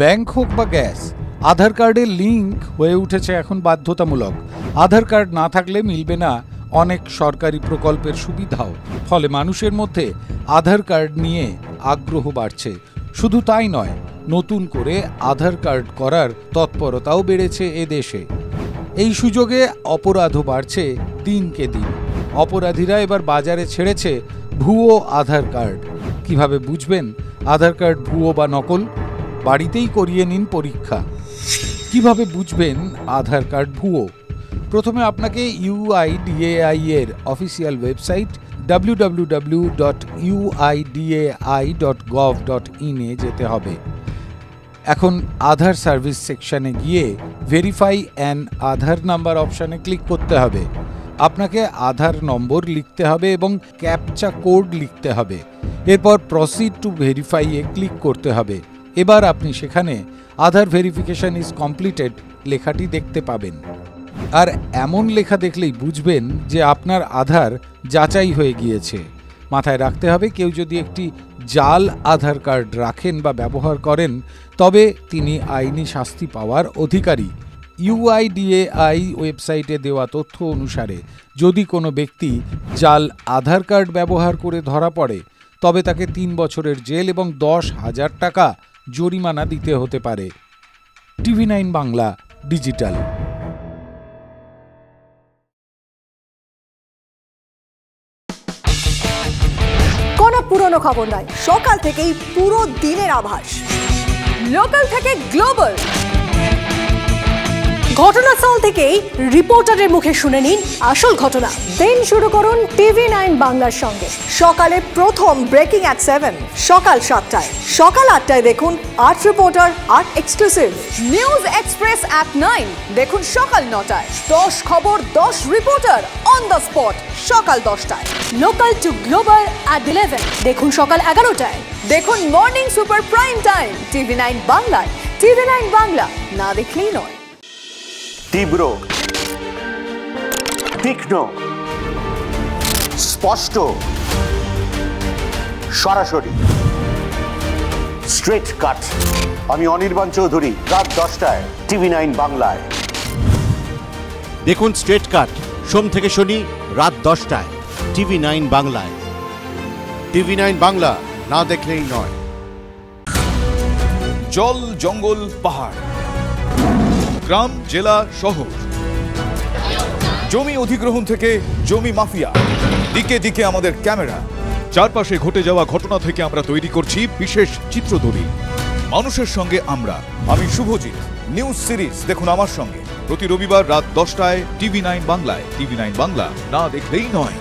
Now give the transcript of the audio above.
Bank হোক বা gas, আধার কার্ডের লিঙ্ক হয়ে উঠেছে এখন বাধ্যতামূলক। আধার কার্ড না থাকলে মিলবে না অনেক সরকারি প্রকল্পের সুবিধাও। ফলে মানুষের মধ্যে আধার কার্ড নিয়ে আগ্রহ বাড়ছে। শুধু তাই নয়, নতুন করে আধার কার্ড করার তৎপরতাও বেড়েছে এ দেশে। এই সুযোগে অপরাধও বাড়ছে দিনকে দিন। অপরাধীরা এবার বাজারে ছেড়েছে ভুয়ো আধার কার্ড। কিভাবে বুঝবেন আধার কার্ড ভুয়ো বা নকল? বাড়িতেই করিয়ে নিন পরীক্ষা। কিভাবে বুঝবেন আধার কার্ড ভুয়ো? প্রথমে আপনাকে UIDAI এর অফিসিয়াল ওয়েবসাইট www.uidai.gov.in এ যেতে হবে। এখন আধার সার্ভিস সেকশনে গিয়ে ভেরিফাই অ্যান আধার নাম্বার অপশানে ক্লিক করতে হবে। আপনাকে আধার নম্বর লিখতে হবে এবং ক্যাপচা কোড লিখতে হবে। এরপর proceed to verify A click করতে হবে। এবার আপনি সেখানে আধার ভেরিফিকেশন ইজ কমপ্লিটেড লেখাটি দেখতে পাবেন। আর এমন লেখা দেখলেই বুঝবেন যে আপনার আধার যাচাই হয়ে গিয়েছে। মাথায় রাখতে হবে, কেউ যদি একটি জাল আধার কার্ড রাখেন বা ব্যবহার করেন তবে তিনি আইনি শাস্তি পাওয়ার অধিকারী। UIDAI ওয়েবসাইটে দেওয়া তথ্য অনুসারে যদি কোনো ব্যক্তি জাল আধার কার্ড ব্যবহার করে ধরা পড়ে তবে তাকে 3 বছরের জেল এবং 10,000 টাকা জরিমানা দিতে হতে পারে। TV9 Bangla digital. কোনো পুরনো খবর নয়, সকাল থেকেই পুরো দিনের আভাস। লোকাল থেকে গ্লোবাল, ঘটনাস্থল থেকেই রিপোর্টারের মুখে শুনে নিন আসল ঘটনা। দিন শুরু করুন TV9 বাংলার সঙ্গে। সকালে প্রথম ব্রেকিং অ্যাট 7, সকাল 7টায়, সকাল 8টায় দেখুন 8 reporter 8 exclusive. News express at 9 দেখুন সকাল 9টায়। 10 খবর 10 রিপোর্টার অন দ্য স্পট সকাল 10টায়। লোকাল টু গ্লোবাল অ্যাট 11 দেখুন সকাল 11টায়। দেখুন morning super prime time TV9 বাংলায়। TV9 বাংলা, না দেখলেই নয়। তীব্র, তীক্ষ্ণ, স্পষ্ট, সরাসরি, স্ট্রেট কাট। আমি অনির্বাণ চৌধুরী, রাত 10টায় TV9 বাংলায়। দেখুন স্ট্রেট কাট সোম থেকে শনি রাত 10টায় TV9 বাংলায়। TV9 বাংলা, না দেখলেই নয়। জল, জঙ্গল, পাহাড়, গ্রাম, জেলা, শহর, জমি অধিগ্রহণ থেকে জমি মাফিয়া, দিকে দিকে আমাদের ক্যামেরা। চারপাশে ঘটে যাওয়া ঘটনা থেকে আমরা তৈরি করছি বিশেষ চিত্রদলিল। মানুষের সঙ্গে আমরা, আমি শুভজিৎ। নিউজ সিরিজ দেখুন আমার সঙ্গে প্রতি রবিবার রাত 10টায় TV9 বাংলায়। TV9 বাংলা, না দেখলেই নয়।